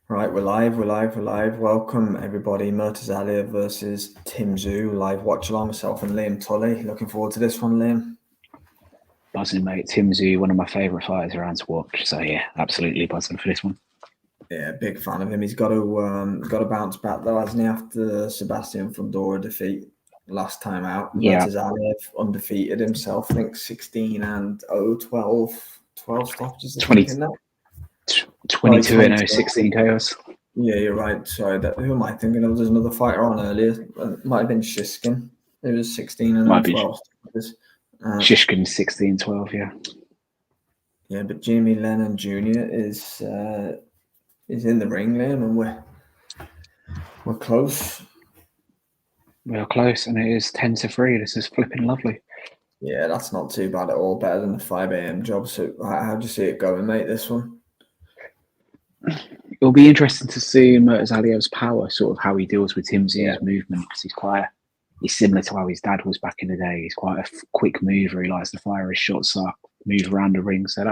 Right, we're live. Welcome, everybody. Murtazaliev versus Tim Tszyu, live watch along, myself and Liam Tully. Looking forward to this one, Liam. Buzzing, mate. Tim Tszyu, one of my favourite fighters around to watch. So, yeah, absolutely buzzing for this one. Yeah, big fan of him. He's got to bounce back, though, hasn't he, after Sebastian Fundora defeat last time out. Yeah. Murtazaliev undefeated himself, I think 16-0, 12 stoppages, I 20, think, in that. 22-0, 16 KOs. Yeah, you're right. Sorry, who am I thinking of? There's another fighter on earlier. It might have been Shiskin. It was 16-0, 12 stoppages. Shishkin 16-12, yeah. Yeah, but Jimmy Lennon Jr. is in the ring, Liam, and we're close. We're close, and it is 10-3. This is flipping lovely. Yeah, that's not too bad at all. Better than the 5 a.m. job. So, how do you see it going, mate? This one? It'll be interesting to see Murtazaliev's power, sort of how he deals with Tim Tszyu's movement, because he's similar to how his dad was back in the day. He's quite a quick mover. He likes to fire his shots up, move around the ring. So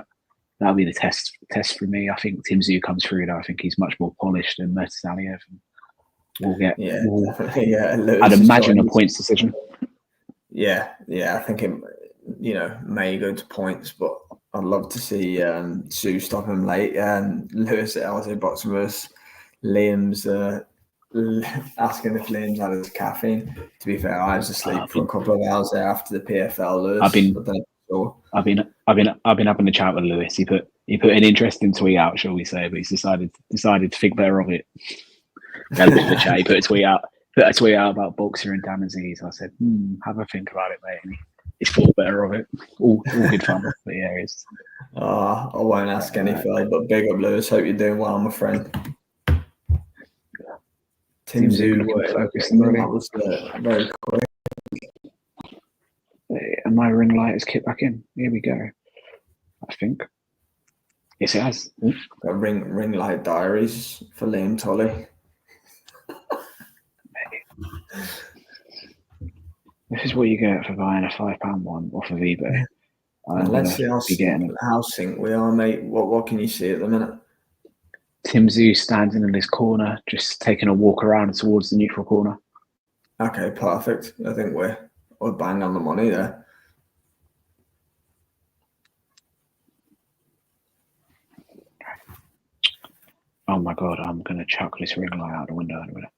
that'll be the test for me. I think Tim Tszyu comes through, though. I think he's much more polished than Murtazaliev. We'll get I'd imagine a points decision. Yeah, I think it may go to points, but I'd love to see Tszyu stop him late. And Lewis at LSA Boxing vs. Liam's asking if Liam's had his caffeine. To be fair, I was asleep for a couple of hours there after the PFL. Lewis, I've been having a chat with Lewis. He put an interesting tweet out, shall we say, but he's decided to think better of it. Had a bit of a chat. He put a tweet out about Boxer and Dan Aziz. I said, have a think about it, mate. And he's thought better of it. All good fun. But yeah, it's. I won't ask any further, but big up, Lewis. Hope you're doing well, my friend. Tim Tszyu focusing on that was very quick. And my ring light is kicked back in. Here we go. I think. Yes, it has. Got ring light diaries for Liam Tully. This is what you get for buying a £5 one off of eBay. Let's see how sync we are, mate. What can you see at the minute? Tim Tszyu standing in this corner, just taking a walk around towards the neutral corner. Okay, perfect. I think we're bang on the money there. Oh my god, I'm gonna chuck this ring light out the window in a minute.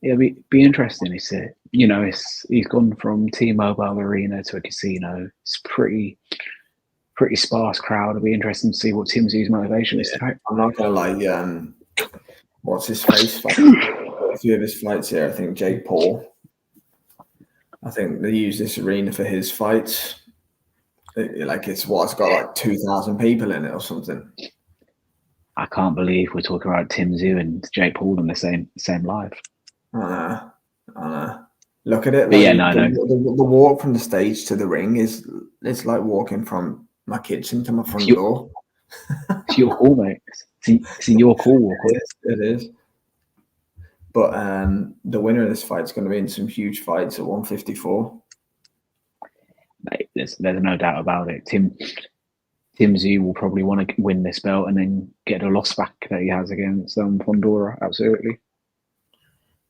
It'll be interesting. He's gone from T-Mobile Arena to a casino. It's pretty sparse crowd. It'll be interesting to see what Tim Tszyu's motivation is. I'm not gonna lie. What's his face? A few of his fights here. I think Jake Paul. I think they use this arena for his fights. It's got like 2,000 people in it or something. I can't believe we're talking about Tim Tszyu and Jake Paul in the same live. I know. Look at it. But the walk from the stage to the ring it's like walking from my kitchen to my front door. It's your call, mate. It's in your call. It is. But the winner of this fight is going to be in some huge fights at 154. Mate, there's no doubt about it. Tim Tszyu will probably want to win this belt and then get a loss back that he has against Fundora. Absolutely.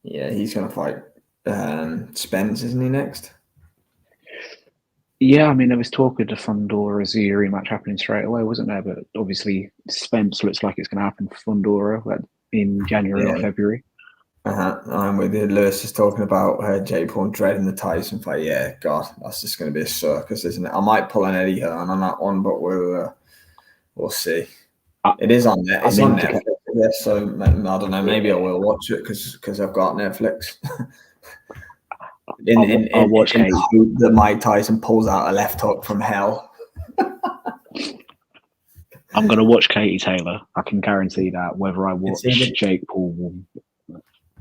Yeah, he's going to fight Spence, isn't he, next? Yeah, I mean, there was talk of the Fundora Zia rematch happening straight away, wasn't there? But obviously, Spence looks like it's going to happen for Fundora in January or February. I'm with you. Lewis is talking about Jake Paul dreading the Tyson fight. Yeah, God, that's just going to be a circus, isn't it? I might pull an Eddie Hearn on that one, but we'll see. It is on there. It's on Netflix. Yeah, so I don't know. Maybe I will watch it because I've got Netflix. I'll watch that Mike Tyson pulls out a left hook from hell. I'm going to watch Katie Taylor. I can guarantee that. Whether I watch Jake Paul will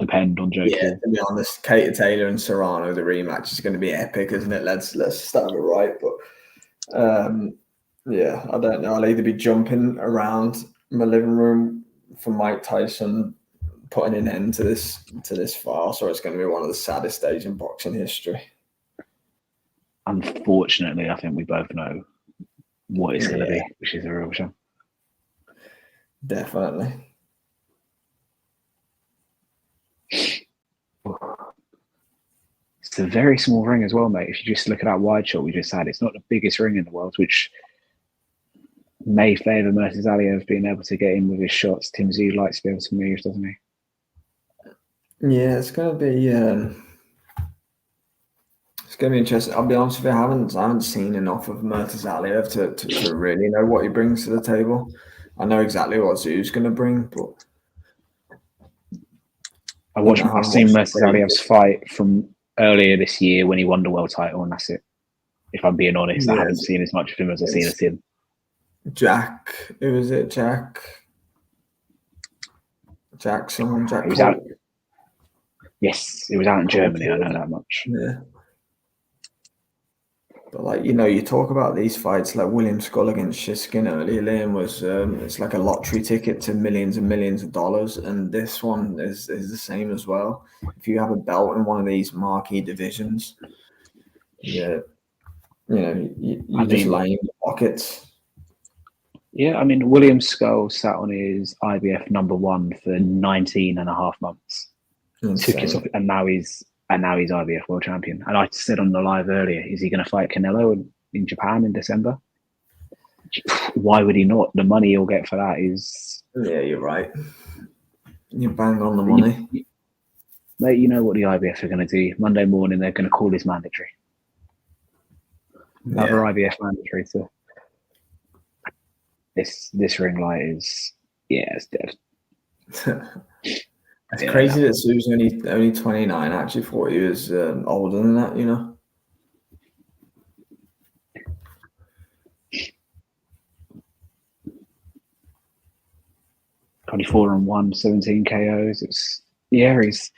depend on Jake Paul. To be honest, Katie Taylor and Serrano, the rematch is going to be epic, isn't it? Let's start it right. But I don't know. I'll either be jumping around my living room for Mike Tyson putting an end to this farce, or it's going to be one of the saddest days in boxing history. Unfortunately, I think we both know what it's going to be, which is a real shame. Definitely. It's a very small ring as well, mate. If you just look at that wide shot we just had, it's not the biggest ring in the world, which may favour Murtazaliev being able to get in with his shots. Tim Tszyu likes to be able to move, doesn't he? Yeah, it's going to be interesting. I'll be honest with you, I haven't seen enough of Murtazaliev to really know what he brings to the table. I know exactly what Tszyu's going to bring, but I've seen Murtazaliev's fight from earlier this year when he won the world title, and that's it. If I'm being honest, I haven't seen as much of him as I've seen of him. Who was it? Jackson. Yes, it was out in Germany. I know that much. Yeah. But you talk about these fights like William Skull against Shiskin earlier. Liam was it's like a lottery ticket to millions and millions of dollars, and this one is the same as well. If you have a belt in one of these marquee divisions, you're just laying the pockets. Yeah, I mean, William Skull sat on his IBF #1 for 19 and a half months. Took it off, and now he's IBF world champion. And I said on the live earlier, is he going to fight Canelo in Japan in December? Why would he not? The money he'll get for that is... Yeah, you're right. You bang on the money. Mate, you know what the IBF are going to do. Monday morning, they're going to call this mandatory. Another IBF mandatory to... This ring light is... Yeah, it's dead. It's crazy that Tszyu's only 29. I actually thought he was older than that, 24-1, 17 KOs. He's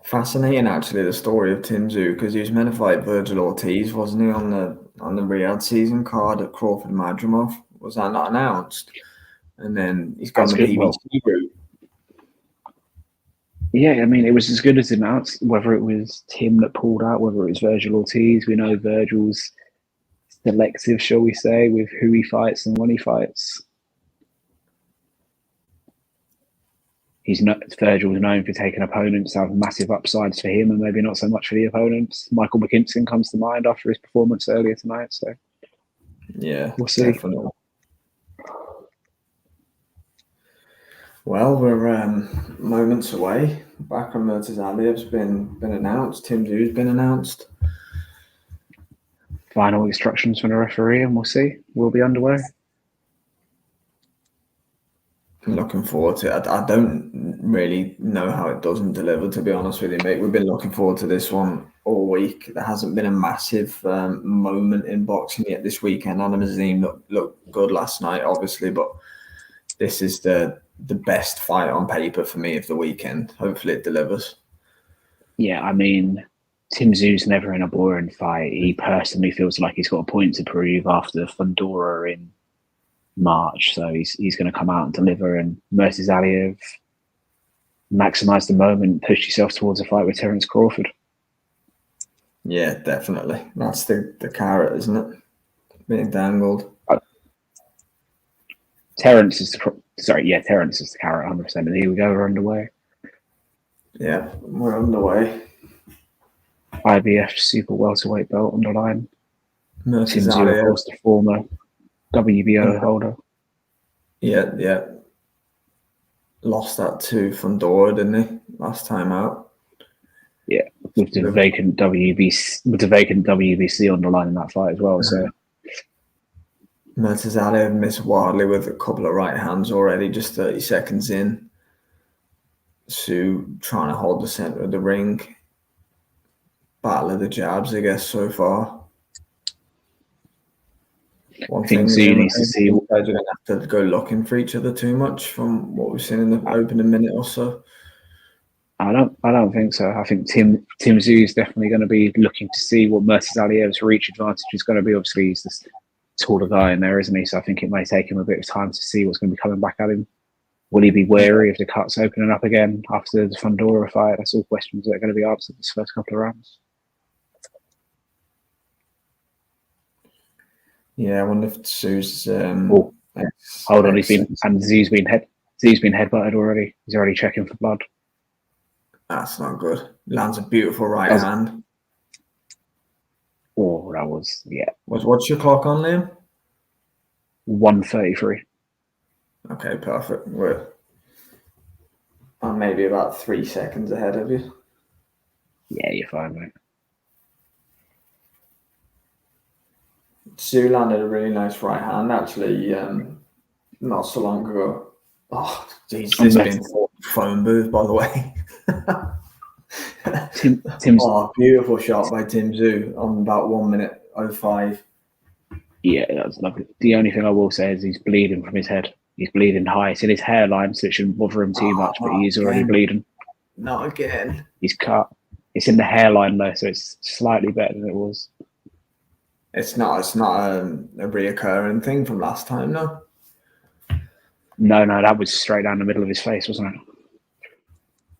fascinating. Actually, the story of Tim Tszyu, because he was meant to fight Virgil Ortiz, wasn't he, on the Riyadh season card at Crawford Madrimov? Was that not announced? And then he's gone the PBC route. Yeah, I mean, it was as good as announced, whether it was Tim that pulled out, whether it was Virgil Ortiz. We know Virgil's selective, shall we say, with who he fights and when he fights. Virgil's known for taking opponents that have massive upsides for him and maybe not so much for the opponents. Michael McKinson comes to mind after his performance earlier tonight. So, yeah, we'll see. Definitely. Well, we're moments away. Bakhram Murtazaliev's been announced. Tim Tszyu's been announced. Final instructions from the referee, and we'll see. We'll be underway. I'm looking forward to it. I don't really know how it doesn't deliver, to be honest with you, mate. We've been looking forward to this one all week. There hasn't been a massive moment in boxing yet this weekend. Anna Mazim looked good last night, obviously, but this is the best fight on paper for me of the weekend. Hopefully it delivers. Yeah, I mean, Tim Tszyu's never in a boring fight. He personally feels like he's got a point to prove after Fundora in March, so he's going to come out and deliver. And Murtazaliev, maximise the moment, push yourself towards a fight with Terence Crawford. Yeah, definitely. That's the carrot, isn't it? Being dangled. Terence is the carrot, 100%. And here we go, we're underway. Yeah, we're underway. IBF Super Welterweight belt on the line. Tim Tszyu, of course, the former WBO holder. Yeah. Lost that to Fundora, didn't he? Last time out. Yeah, with the vacant WBC on the line in that fight as well. So Murtazaliev missed wildly with a couple of right hands already, just 30 seconds in. Tszyu trying to hold the center of the ring. Battle of the jabs, I guess, so far. One thing Tszyu needs to see. They're going to have to go looking for each other too much from what we've seen in the opening minute or so. I don't think so. I think Tim Tszyu is definitely going to be looking to see what Murtazaliev's reach advantage is going to be. Obviously, he's this taller guy in there, isn't he? So I think it may take him a bit of time to see what's going to be coming back at him. Will he be wary of the cuts opening up again after the Fundora fight? That's all questions that are going to be answered this first couple of rounds. Yeah, I wonder if Tszyu's. Hold on, Tzyyu's been headbutted already. He's already checking for blood. That's not good. Lands a beautiful right hand. Oh, that was What's your clock on, Liam? 1:33. Okay, perfect. I'm maybe about 3 seconds ahead of you. Yeah, you're fine, mate. Tszyu landed a really nice right hand, actually, not so long ago. Oh, jeez, this has been phone booth, by the way. Beautiful shot by Tim Tszyu on about 1:05. Yeah, that was lovely. The only thing I will say is he's bleeding from his head. He's bleeding high. It's in his hairline, so it shouldn't bother him too much, but he is already bleeding. Not again. He's cut. It's in the hairline, though, so it's slightly better than it was. It's not a reoccurring thing from last time, no? No, that was straight down the middle of his face, wasn't it?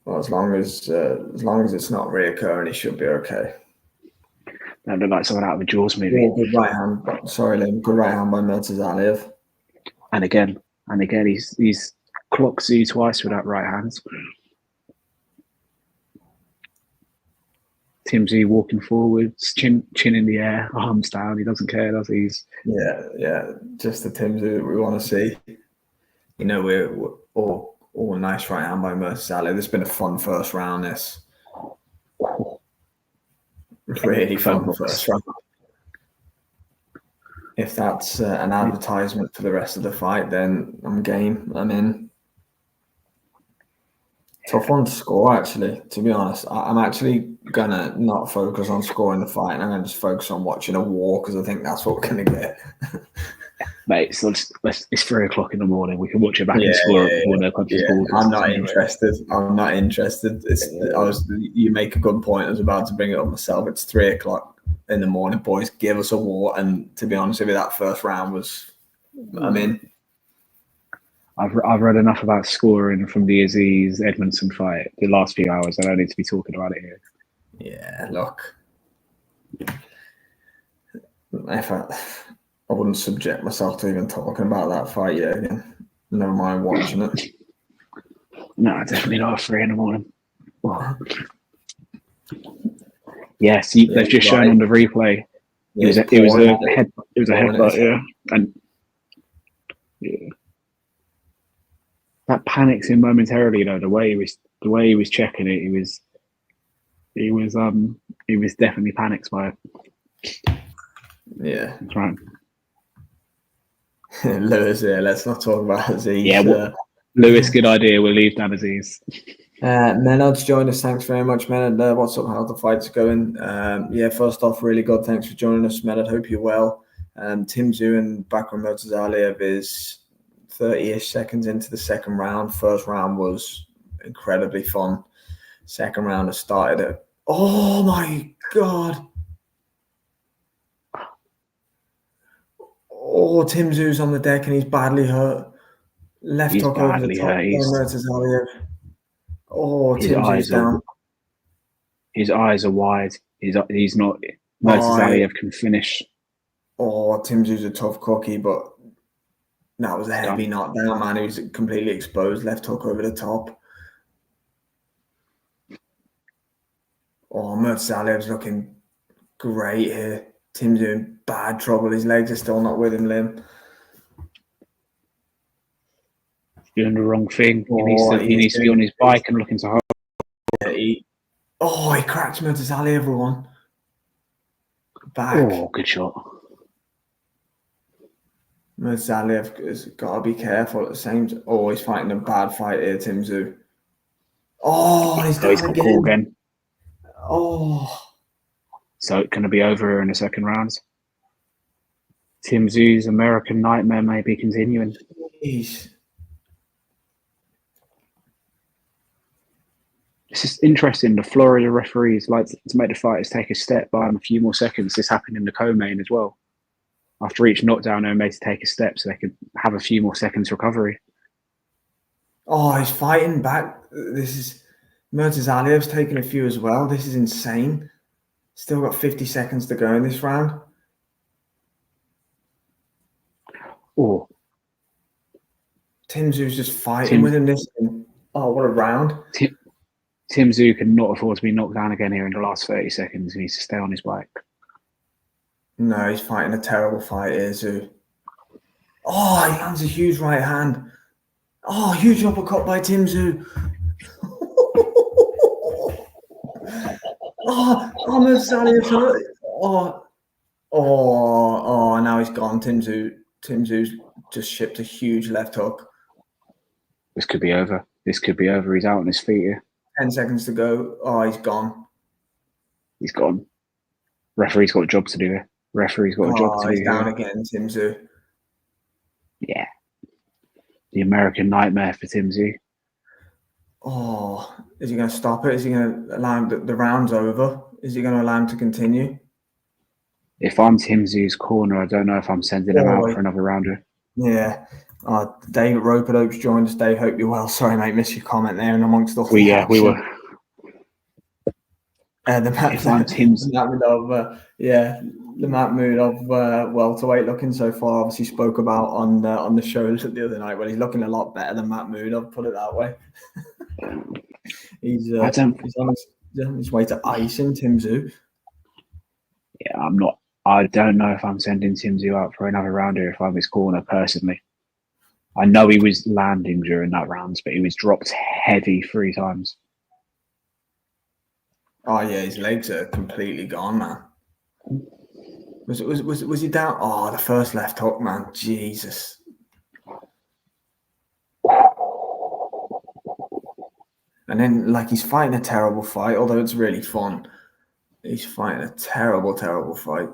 Well, as long as it's not reoccurring, it should be okay. That looked like someone out of a Jaws movie. Yeah, good right hand. Sorry, Liam. Good right hand by Murtazaliev. And again, he's clocked Tszyu twice with that right hand. Tim Tszyu walking forwards, chin in the air, arms down. He doesn't care, does he? Yeah. Just the Tim Tszyu that we want to see. You know, we're all nice right hand by Murtazaliev. This has been a fun first round. This really fun first round. If that's an advertisement for the rest of the fight, then I'm game. I'm in. Tough one to score, actually, to be honest. I'm actually going to not focus on scoring the fight, and I'm going to just focus on watching a war, because I think that's what we're going to get. Mate, so it's 3:00 in the morning. We can watch it back and score it before no punches pulled. I'm not interested. You make a good point. I was about to bring it up myself. It's 3:00 in the morning, boys. Give us a war. And to be honest with you, that first round was, I'm in. I've read enough about scoring from the Aziz Edmondson fight the last few hours. I don't need to be talking about it here. Yeah, look. I wouldn't subject myself to even talking about that fight yet again. Never mind watching it. No, definitely not at 3 in the morning. Well, yes, they've just shown on the replay. It was a headbutt, yeah. And yeah. That panics him momentarily, though. The way he was checking it, he was definitely panicked by it. Yeah. That's right. Lewis, let's not talk about Aziz. Yeah, Lewis, good idea. We'll leave down Aziz. Menard's joined us. Thanks very much, Menard. What's up? How's the fight's going? First off, really good. Thanks for joining us, Menard. Hope you're well. Tim Tszyu and Bakhram Murtazaliev is 30-ish seconds into the second round. First round was incredibly fun. Second round has started at... Oh, my God. Oh, Tim Tszyu's on the deck and he's badly hurt. Left hook over the top. Murtazaliev. Oh, Tim Tszyu's down. His eyes are wide. He's not... Murtazaliev can finish. Oh, Tim Tszyu's a tough cookie, but that was a heavy knockdown, man. He was completely exposed. Left hook over the top. Oh, Murtazaliev's looking great here. Tim's in bad trouble. His legs are still not with him, Liam. He's doing the wrong thing. He needs to be on his bike and looking to hold. He cracked Murtazaliev, everyone. Back. Oh, good shot. Murtazaliev has got to be careful at the same time. Oh, he's fighting a bad fight here, Tim Tszyu. Oh, he's down again. Oh. So it's going to be over in the second round. Tim Tszyu's American nightmare may be continuing. Jeez. It's just interesting. The Florida referees like to make the fighters take a step, buy them a few more seconds. This happened in the co-main as well. After each knockdown, they were made to take a step so they could have a few more seconds recovery. Oh, he's fighting back. Murtazaliev's taking a few as well. This is insane. Still got 50 seconds to go in this round. Oh, Tim Tszyu just fighting with him. Oh, what a round. Tim Tszyu cannot afford to be knocked down again here in the last 30 seconds. He needs to stay on his bike. No, he's fighting a terrible fight here, Tszyu. Oh, he lands a huge right hand. Oh, huge uppercut by Tim Tszyu. Murtazaliev's hurt. Now he's gone. Tim Tszyu's just shipped a huge left hook. This could be over. He's out on his feet here. 10 seconds to go. Oh, he's gone. He's gone. Referee's got a job to do here. He's down again, Tim Tszyu. Yeah. The American nightmare for Tim Tszyu. Oh, is he going to stop it? Is he going to allow him the round's over? Is he going to allow him to continue? If I'm Tim Tszyu's corner, I don't know if I'm sending him out for another rounder. Yeah. Dave Rope-a-Dope's joined us. Dave, hope you're well. Sorry, mate, missed your comment there and amongst all we were. The Mahmoud of welterweight looking so far. Obviously spoke about on the show the other night. Well, he's looking a lot better than Mahmoud. I'll put it that way. he's on his way to icing Tim Tszyu. Yeah, I'm not. I don't know if I'm sending Tim Tszyu out for another rounder if I'm his corner personally. I know he was landing during that round, but he was dropped heavy 3 times. Oh yeah, his legs are completely gone, man. Was he down? Oh, the first left hook, man. Jesus. And then, he's fighting a terrible fight, although it's really fun. He's fighting a terrible, terrible fight.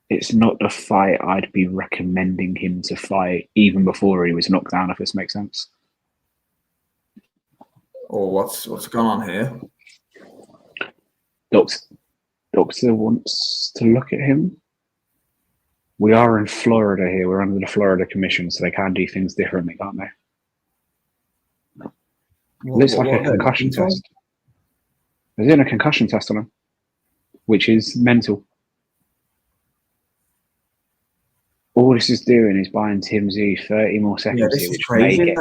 It's not the fight I'd be recommending him to fight even before he was knocked down, if this makes sense. Or what's going on here? Doctor wants to look at him. We are in Florida here. We're under the Florida Commission, so they can do things differently, can't they? Looks like a concussion test. They're doing a concussion test on him, which is mental. All this is doing is buying Tim Tszyu 30 more seconds. Yeah, this is crazy.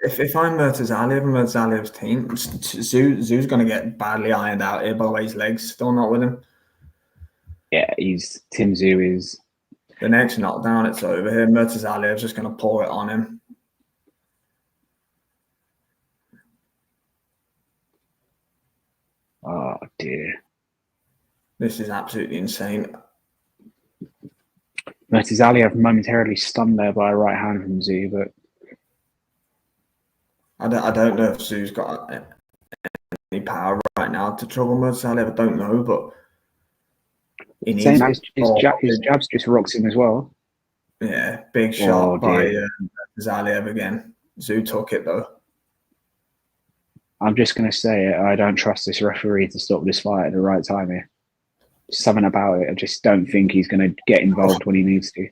If I'm Murtazaliev and Murtazaliev's team, Tszyu's going to get badly ironed out here by the way his legs still not with him. Yeah, Tim Tszyu is... The next knockdown, it's over here. Murtazaliev's just going to pour it on him. Oh, dear. This is absolutely insane. Murtazaliev momentarily stunned there by a right hand from Tszyu, but I don't know if Tszyu's got any power right now to trouble Murtazaliev. I don't know, but he needs his jabs just rocks him as well. Yeah, big shot by Murtazaliev again. Tszyu took it though. I'm just going to say it. I don't trust this referee to stop this fight at the right time here. Something about it. I just don't think he's going to get involved when he needs to.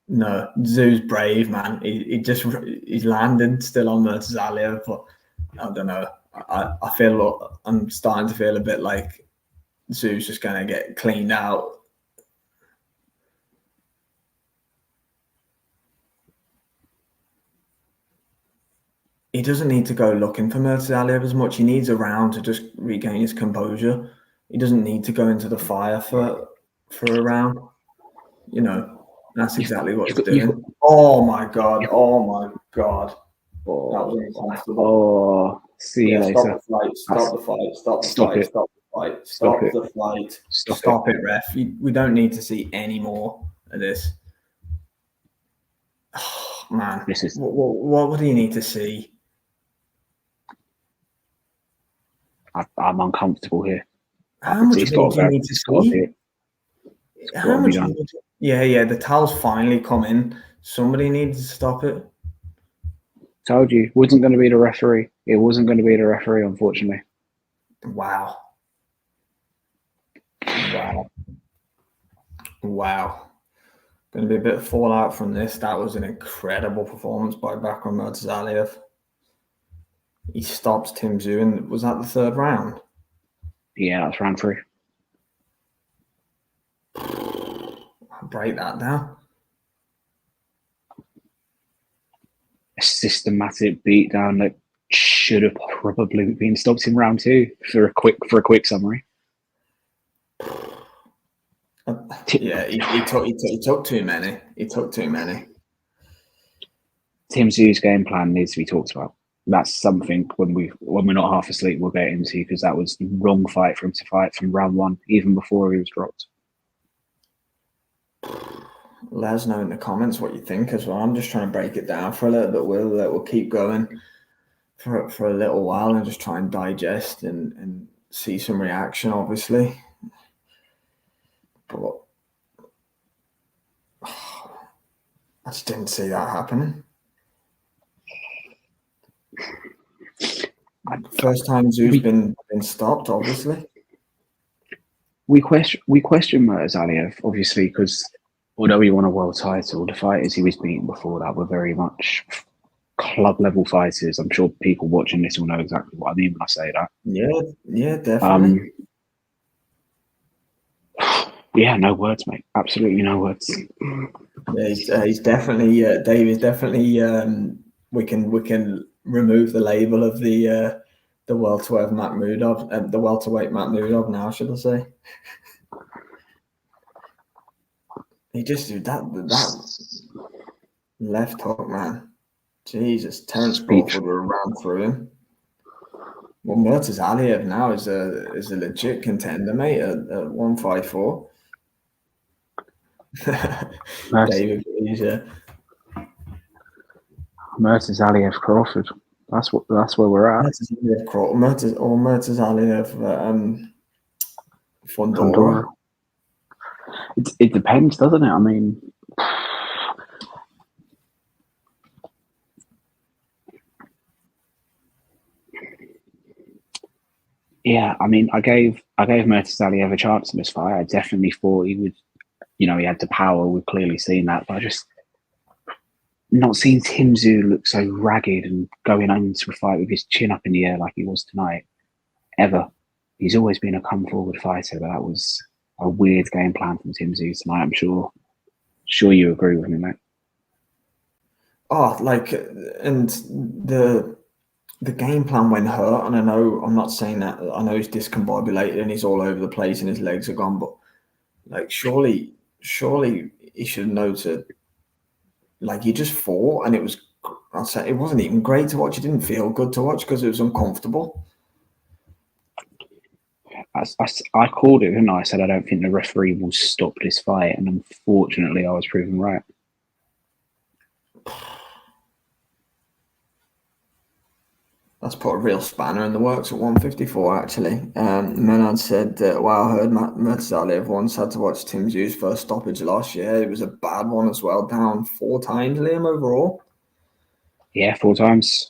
No, Tszyu's brave, man. He's landed still on Murtazaliev, but I don't know. I'm starting to feel a bit like Tszyu's just going to get cleaned out. He doesn't need to go looking for Murtazaliev as much. He needs a round to just regain his composure. He doesn't need to go into the fire for a round. You know, that's exactly what he's doing. Oh my god! Oh my god! Oh, that was uncomfortable. Oh, see you later. Stop the fight! Stop the fight! Stop the fight! Stop it, ref! We don't need to see any more of this. Oh, man, this is what do you need to see? I'm uncomfortable here. How much more do you need to see? How much more? Yeah, the towel's finally come in. Somebody needs to stop it. Told you, wasn't going to be the referee. It wasn't going to be the referee, unfortunately. Wow. Going to be a bit of fallout from this. That was an incredible performance by Bakhram Murtazaliev. He stops Tim Tszyu, and was that the third round? Yeah, that's round 3. I'll break that down. systematic beatdown that should have probably been stopped in round 2 for a quick summary. Yeah, he took too many. He took too many. Tim Tszyu's game plan needs to be talked about. That's something when we're not half asleep we'll get into, because that was the wrong fight for him to fight from round 1, even before he was dropped. Let us know in the comments what you think as well. I'm just trying to break it down for a little bit. We'll keep going for a little while and just try and digest and see some reaction, obviously. But I just didn't see that happening. First time Tszyu's been stopped, obviously. We question Murtazaliev, obviously, because although he won a world title, the fighters he was beating before that were very much club level fighters. I'm sure people watching this will know exactly what I mean when I say that. Yeah, definitely. Yeah, no words, mate. Absolutely no words. Yeah, he's definitely Dave is definitely. We can remove the label of the welterweight Makhmudov, the welterweight Makhmudov now, should I say? He just did that left hook, man. Jesus, Terence Crawford would have ran through him. Well, Murtazaliev now is a legit contender, mate, at 154. Nice. David, please, Murtazaliev Crawford. That's where we're at. Murtazaliev Fundora. It depends, doesn't it? I mean, yeah. I mean, I gave Murtazaliev a chance in this fight. I definitely thought he would. He had the power. We've clearly seen that, but I just not seen Tim Tszyu look so ragged and going into a fight with his chin up in the air like he was tonight. Ever. He's always been a come forward fighter, but that was a weird game plan from Tim Tszyu tonight. I'm sure you agree with me, mate. Oh, and the game plan when hurt, and I know I'm not saying that. I know he's discombobulated and he's all over the place and his legs are gone, but surely he should know to. He just fought, and it wasn't even great to watch. It didn't feel good to watch because it was uncomfortable. I called it, didn't I? I said I don't think the referee will stop this fight, and unfortunately, I was proven right. That's put a real spanner in the works at 154, actually. Menard said, wow, I heard Murtazaliev once had to watch Tim Tszyu's first stoppage last year. It was a bad one as well, down 4 times, Liam, overall. Yeah, 4 times.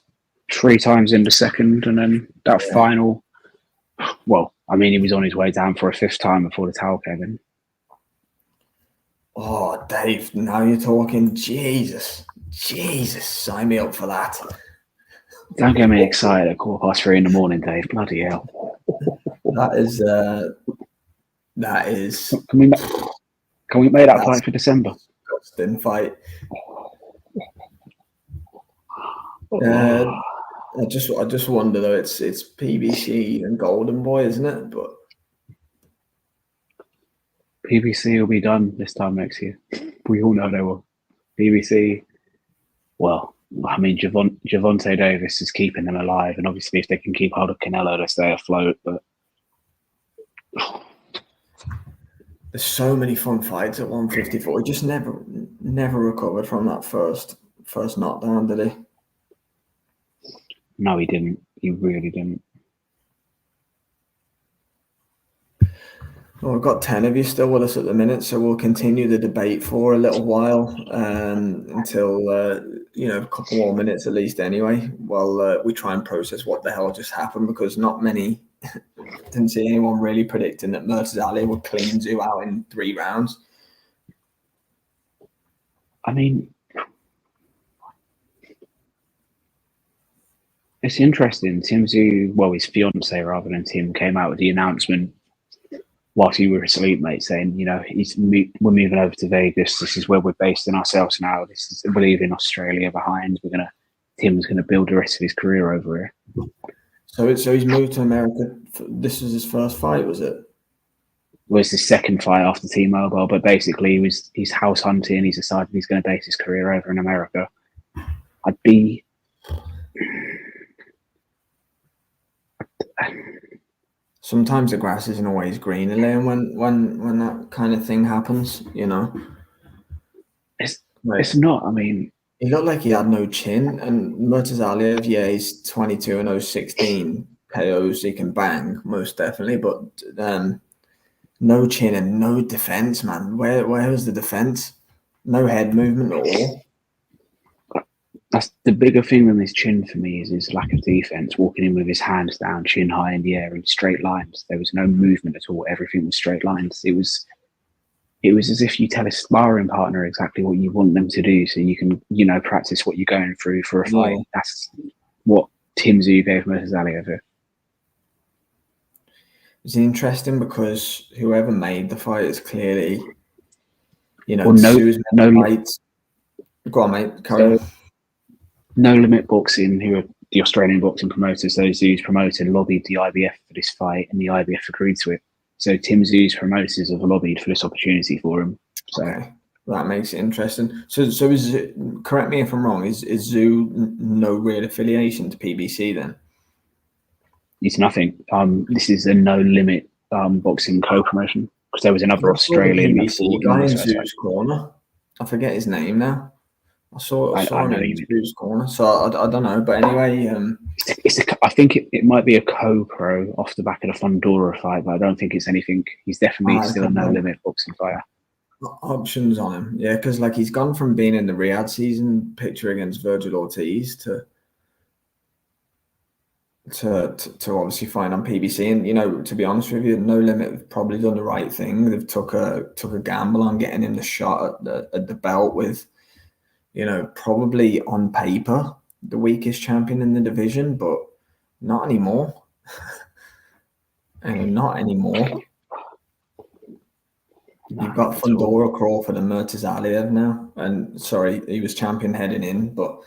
3 times in the second, and then that final... Well, I mean, he was on his way down for a 5th time before the towel came in. Oh, Dave, now you're talking. Jesus, sign me up for that. Don't get me excited at 3:15 in the morning, Dave. Bloody hell. That is. Can we make that fight for December? Disgusting fight. I just wonder though. It's PBC and Golden Boy, isn't it? But PBC will be done this time next year. We all know they will. PBC. Well, I mean, Gervonta Davis is keeping them alive, and obviously, if they can keep hold of Canelo, they stay afloat. But there's so many fun fights at 154. He just never recovered from that first knockdown, did he? No, he didn't. He really didn't. Well, we've got 10 of you still with us at the minute, so we'll continue the debate for a little while until a couple more minutes at least. Anyway, while we try and process what the hell just happened, because not many didn't see anyone really predicting that Murtazaliev would clean Tszyu out in 3 rounds. I mean, it's interesting. Tim Tszyu, well, his fiance rather than Tim, came out with the announcement whilst you were asleep, mate, saying, we're moving over to Vegas. This is where we're basing ourselves now. We're leaving Australia behind. We're going to Tim's going to build the rest of his career over here. So he's moved to America. This was his first fight, was it? Was his second fight after T-Mobile, but basically he's house hunting. He's decided he's going to base his career over in America. Sometimes the grass isn't always greener, Liam, when that kind of thing happens, you know. It's not. I mean, he looked like he had no chin, and Murtazaliev, yeah, he's 22 and 016 KOs. He can bang, most definitely, but no chin and no defense, man. Where was the defense? No head movement at all. That's the bigger thing than his chin for me, is his lack of defense. Walking in with his hands down, chin high in the air, in straight lines. There was no movement at all. Everything was straight lines. It was as if you tell a sparring partner exactly what you want them to do, so you can, practice what you're going through for a fight. Yeah. That's what Tim Tszyu gave Murtazaliev. It's interesting because whoever made the fight is clearly, Go on, mate. Carry on. No Limit Boxing, who are the Australian boxing promoters, those Tszyu's promoted, lobbied the IBF for this fight, and the IBF agreed to it. So Tim Tszyu's promoters have lobbied for this opportunity for him. So okay. That makes it interesting. So is it, correct me if I'm wrong, is Tszyu no real affiliation to PBC then? It's nothing. This is a No Limit boxing co-promotion, because there was another Australian guy in Tszyu's corner. I forget his name now. I saw him in Tszyyu's corner, so I don't know. But anyway, I think it might be a co-pro off the back of the Fundora fight, but I don't think it's anything. He's definitely still a No Limit boxing fighter. Options on him, yeah, because like he's gone from being in the Riyadh season picture against Virgil Ortiz to obviously fight on PBC, and to be honest with you, No Limit have probably done the right thing. They've took a gamble on getting him the shot at the belt with, probably on paper the weakest champion in the division, but not anymore. And not anymore. You've got Fundora, Crawford, and Murtazaliev now. And sorry, he was champion heading in, but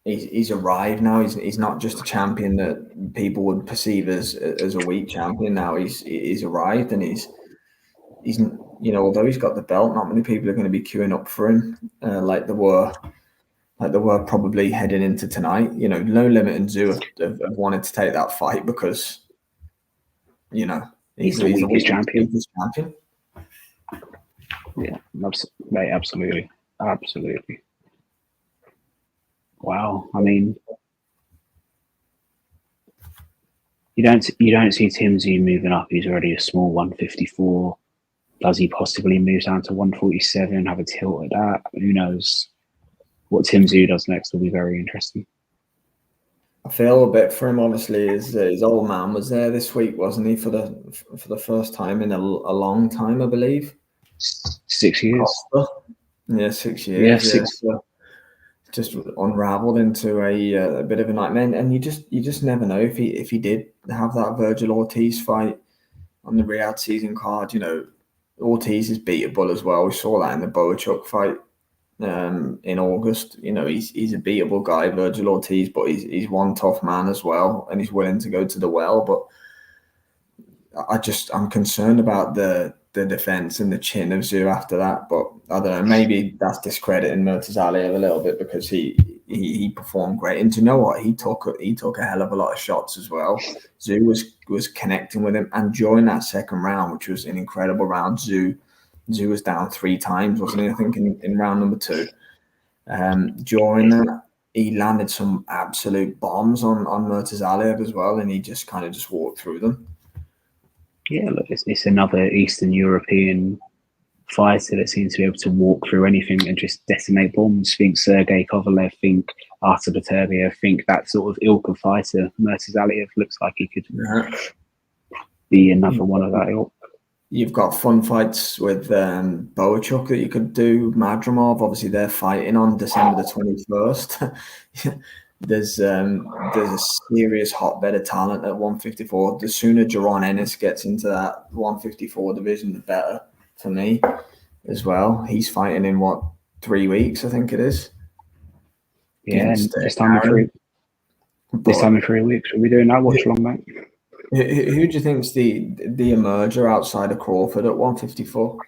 he's arrived now. He's not just a champion that people would perceive as a weak champion. Now he's arrived, and he's although he's got the belt, not many people are going to be queuing up for him like they were probably heading into tonight. No Limit and Tszyu have wanted to take that fight because he's the weakest champion. Yeah, mate, absolutely. Wow, I mean, you don't see Tim Tszyu moving up. He's already a small 154. Does he possibly move down to 147? Have a tilt at that? Who knows? What Tim Tszyu does next will be very interesting. I feel a bit for him. Obviously, his old man was there this week, wasn't he? For the first time in a long time, I believe. 6 years. Yeah, 6 years. Yeah, 6. Just unraveled into a bit of a nightmare, and you just never know if he did have that Virgil Ortiz fight on the Riyadh season card. Ortiz is beatable as well. We saw that in the Boachuk fight in August. He's a beatable guy, Virgil Ortiz, but he's one tough man as well, and he's willing to go to the well. But I'm concerned about the defense and the chin of Tszyu after that. But I don't know, maybe that's discrediting Murtazaliev a little bit, because he performed great. And do you know what? He took a hell of a lot of shots as well. Tszyu was connecting with him, and during that second round, which was an incredible round, Tszyu was down 3 times, wasn't he? I think in round number 2. During that, he landed some absolute bombs on Murtazaliev as well, and he just kind of just walked through them. Yeah, look, it's another Eastern European fighter that seems to be able to walk through anything and just decimate bombs. Think Sergey Kovalev, think Artur Beterbiev, think that sort of ilk of fighter. Murtazaliev looks like he could be another one of that ilk. You've got fun fights with Boachuk that you could do. Madrimov, obviously, they're fighting on December the 21st. There's a serious hotbed of talent at 154. The sooner Jaron Ennis gets into that 154 division, the better for me as well. He's fighting in 3 weeks, I think it is. Yeah, and against this time in 3 weeks, we'll be doing that watch along, mate. Who do you think's the emerger outside of Crawford at 154?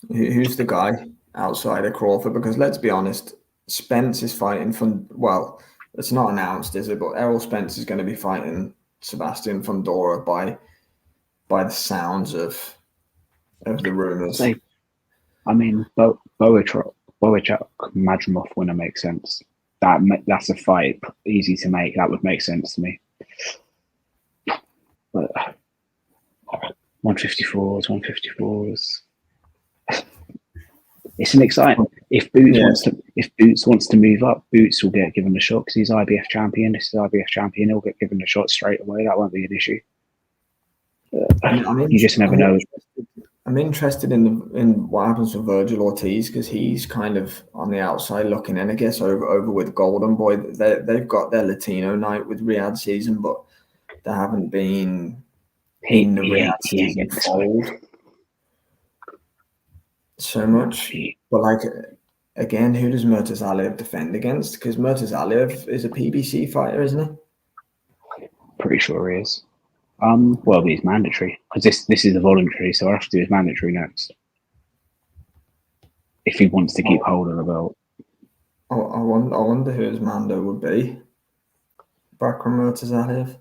Who's the guy outside of Crawford? Because let's be honest, Spence is fighting from, well, it's not announced, is it? But Errol Spence is going to be fighting Sebastian Fundora by the sounds of the rumors. I mean, Boachuk Madrimov wouldn't make sense. That's a fight easy to make. That would make sense to me. But 154s. It's an exciting. If Boots wants to move up, Boots will get given a shot because he's IBF champion. This is IBF champion. He'll get given a shot straight away. That won't be an issue. You just never know. I'm interested in what happens with Virgil Ortiz because he's kind of on the outside looking in. I guess over with Golden Boy. They've got their Latino night with Riyadh season, but they haven't been in the Riyadh season fold so much. But like again, who does Murtazaliev defend against? Because Murtazaliev is a PBC fighter, isn't he? Pretty sure he is. Well, he's mandatory because this is a voluntary, so I have to do his mandatory next. If he wants to keep hold of the belt. I wonder who his Mando would be. Bakhram Murtazaliev.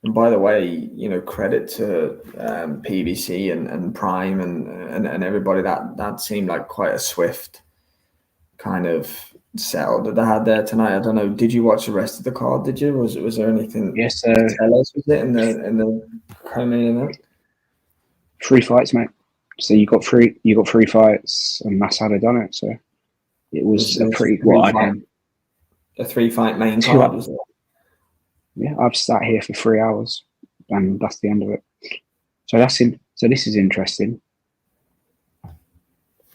And by the way, credit to PBC and Prime and everybody that seemed like quite a swift kind of settle that they had there tonight. I don't know. Did you watch the rest of the card? Did you? Was there anything? Yes. To tell us? Was it in the co-main event? 3 fights, mate. So you got three fights, and that's how they done it. So it was a pretty a 3-fight main card, was it? Yeah, I've sat here for 3 hours, and that's the end of it. So this is interesting.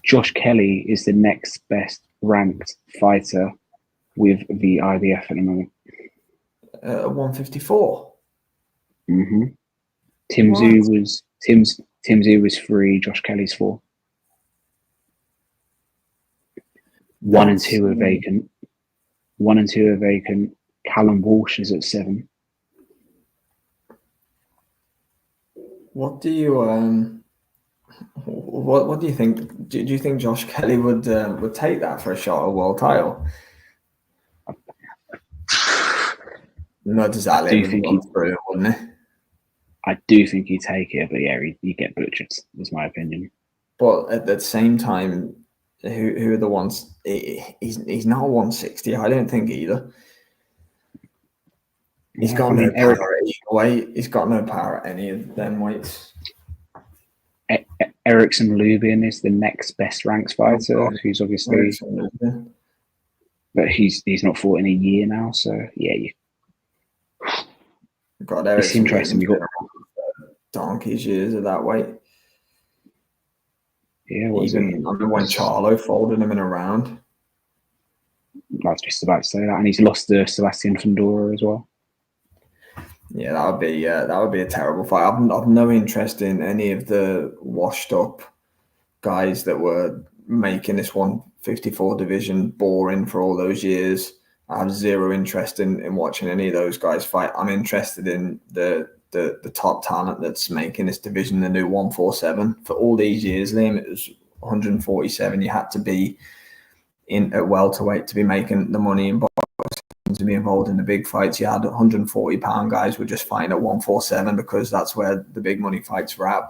Josh Kelly is the next best ranked fighter with the IBF at the moment. 154. Mm-hmm. Tim Tszyu was 3. Josh Kelly's 4. 1 and 2 are vacant. 1 and 2 are vacant. Callum Walsh is at 7. What do you what do you think? Do you think Josh Kelly would take that for a shot at world title? Murtazaliev would go through it, wouldn't he? I do think he'd take it, but yeah, he'd get butchered, is my opinion. But at the same time, who are the ones? He's not 160. I don't think either. He's got no power at either weight. He's got no power at any of them weights. Erickson Lubin is the next best ranked fighter, who's obviously, but he's not fought in a year now. So yeah, it's interesting. You got donkey's years of that weight. Yeah, even when Charlo folded him in a round. I was just about to say that, and he's lost to Sebastian Fundora as well. Yeah, that would be a terrible fight. I've no interest in any of the washed up guys that were making this 154 division boring for all those years. I have zero interest in watching any of those guys fight. I'm interested in the top talent that's making this division the new 147. For all these years, Liam, it was 147. You had to be in at welterweight to be making the money in boxing, to be involved in the big fights. You had 140-pound guys were just fighting at 147 because that's where the big money fights were at.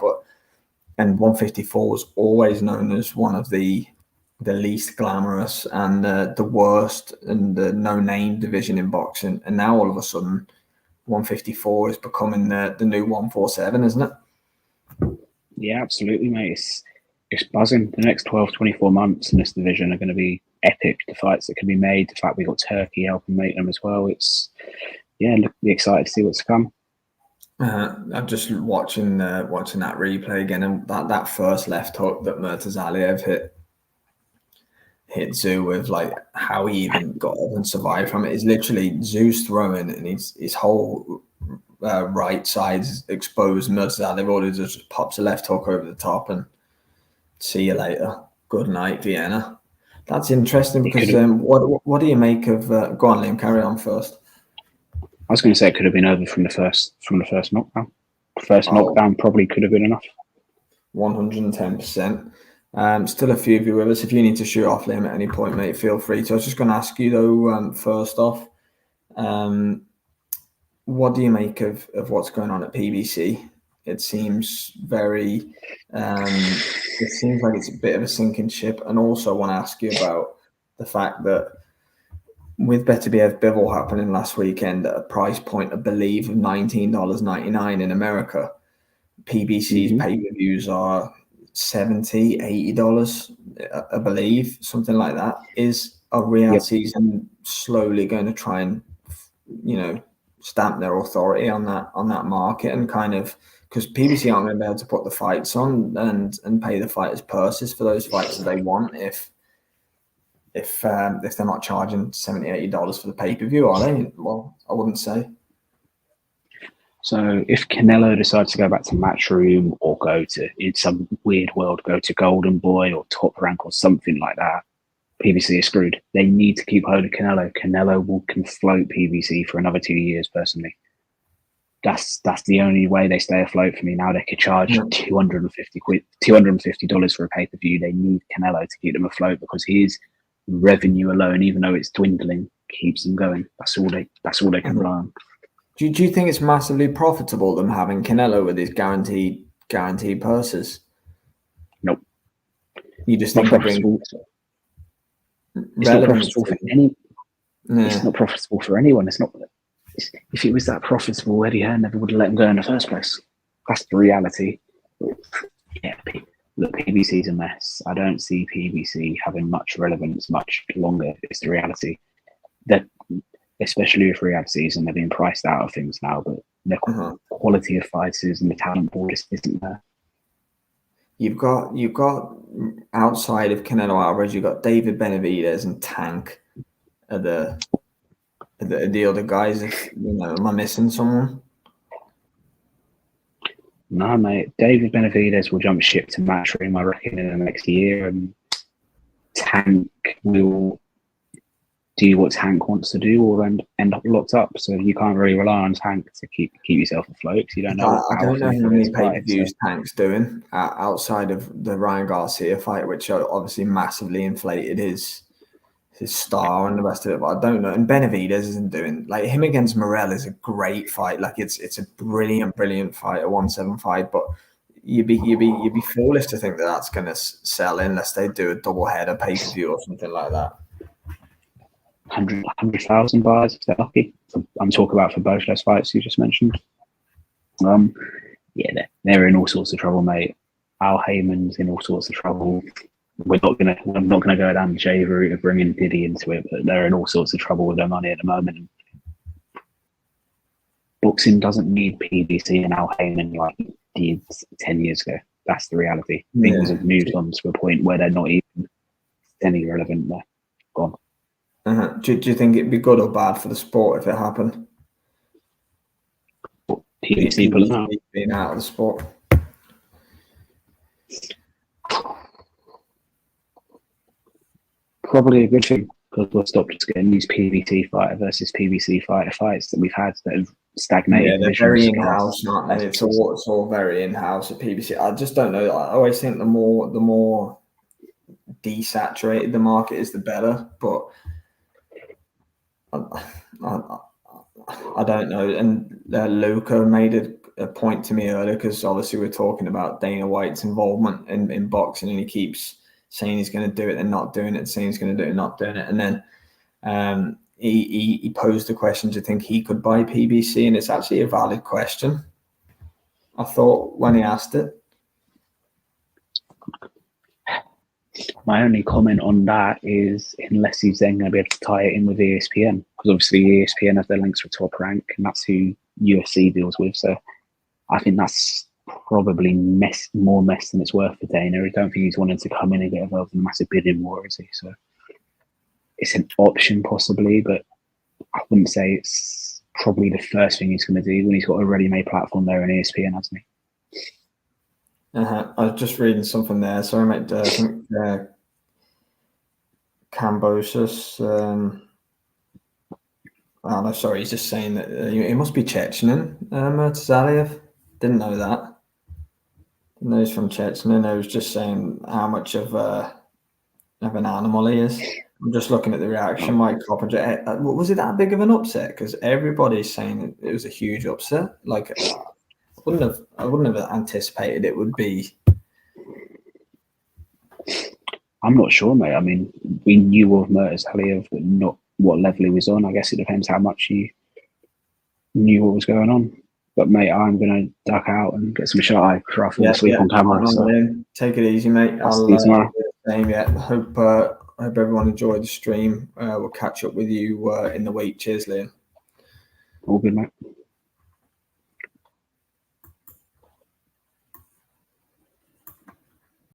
And 154 was always known as one of the least glamorous and the worst and the no-name division in boxing. And now all of a sudden, 154 is becoming the new 147, isn't it? Yeah, absolutely, mate. It's buzzing. The next 12, 24 months in this division are going to be epic. The fights that can be made. The fact we got Turkey helping make them as well. It's be excited to see what's to come. I'm just watching that replay again, and that first left hook that Murtazaliev hit Tszyu with, like how he even got up and survived from it is literally Tszyu's throwing and his whole right side's exposed. Murtazaliev already just pops a left hook over the top and see you later. Good night, Vienna. That's interesting because what do you make of? Go on, Liam. Carry on first. I was going to say it could have been over from the first knockdown. First knockdown probably could have been enough. 110%. Still a few of you with us. If you need to shoot off, Liam, at any point, mate, feel free to. I was just going to ask you though. First off, what do you make of what's going on at PBC? It seems very. It seems like it's a bit of a sinking ship, and also I want to ask you about the fact that with Beterbiev Bivol happening last weekend at a price point, I believe, of $19.99 in America, PBC's pay-per-views are $70, $80, I believe, something like that. Is a Riyadh season slowly going to try and, stamp their authority on that market and kind of, because PBC aren't going to be able to put the fights on and pay the fighters purses for those fights that they want if they're not charging $70, $80 for the pay-per-view, are they? Well, I wouldn't say. So if Canelo decides to go back to Matchroom or go to, in some weird world, go to Golden Boy or Top Rank or something like that, PBC is screwed. They need to keep hold of Canelo. Canelo can float PBC for another 2 years, personally. That's the only way they stay afloat for me now. They could charge $250 for a pay-per-view. They need Canelo to keep them afloat because his revenue alone, even though it's dwindling, keeps them going. That's all they can rely on. Do you think it's massively profitable them having Canelo with his guaranteed purses? Nope. You just think it's not profitable for any. Yeah. It's not profitable for anyone. It's not. If it was that profitable, Eddie Hearn never would have let him go in the first place. That's the reality. Yeah, look, PBC's a mess. I don't see PBC having much relevance much longer. It's the reality. That, especially with Riyadh season, they're being priced out of things now, but the quality of fighters and the talent pool just isn't there. You've got outside of Canelo Alvarez, you've got David Benavidez and Tank are the other guys. Am I missing someone? No, mate. David Benavidez will jump ship to Matchroom, I reckon, in the next year, and Tank will do what Tank wants to do or end up locked up. So you can't really rely on Tank to keep yourself afloat. You don't know. I don't know how many pay-per-views Tank's doing outside of the Ryan Garcia fight, which obviously massively inflated his star and the rest of it. But I don't know. And Benavidez isn't doing, like, him against Morel is a great fight. Like, it's a brilliant fight at 175. But you'd be foolish to think that that's going to sell unless they do a double header pay-per-view or something like that. 100,000 bars if they're lucky. I'm talking about for both those fights you just mentioned. They're in all sorts of trouble, mate. Al Heyman's in all sorts of trouble. I'm not gonna go down the Jay route of bringing Diddy into it, but they're in all sorts of trouble with their money at the moment. Boxing doesn't need PBC and Al Heyman like it did 10 years ago. That's the reality. Things have moved on to a point where they're not even any relevant. They're gone. Do you think it'd be good or bad for the sport if it happened? PBC pulling out? Being out of the sport. Probably a good thing because we'll stop just getting these PBC fighter versus PBC fighter fights that we've had that have stagnated. Yeah, they're very in-house, aren't they? It's all very in-house at PBC. I just don't know. I always think the more desaturated the market is, the better. But I don't know. And Luca made a point to me earlier because obviously we're talking about Dana White's involvement in boxing, and he keeps saying he's going to do it and not doing it, saying he's going to do it and not doing it. And then he posed the question, do you think he could buy PBC? And it's actually a valid question, I thought, when he asked it. My only comment on that is unless he's then going to be able to tie it in with ESPN, because obviously ESPN have their links with Top Rank, and that's who UFC deals with. So I think that's probably more mess than it's worth for Dana. I don't think he's wanting to come in and get involved in a massive bidding war, is he? So it's an option possibly, but I wouldn't say it's probably the first thing he's going to do when he's got a ready-made platform there in ESPN, hasn't he? I was just reading something there. Sorry, mate. I think Kambosos. Oh, no, sorry, he's just saying that it must be Chechen. Murtazaliev. Didn't know that. Didn't know he's from Chechen. I was just saying how much of an animal he is. I'm just looking at the reaction. Mike Coppinger. Was it that big of an upset? Because everybody's saying it was a huge upset. Like I wouldn't have anticipated it would be. I'm not sure, mate. I mean, we knew of Murtazaliev, but not what level he was on. I guess it depends how much you knew what was going on. But mate, I'm gonna duck out and get some shut eye before I fall asleep on camera. So. Take it easy, mate. I'll see you tomorrow. Hope everyone enjoyed the stream. We'll catch up with you in the week. Cheers, Liam. All good, mate.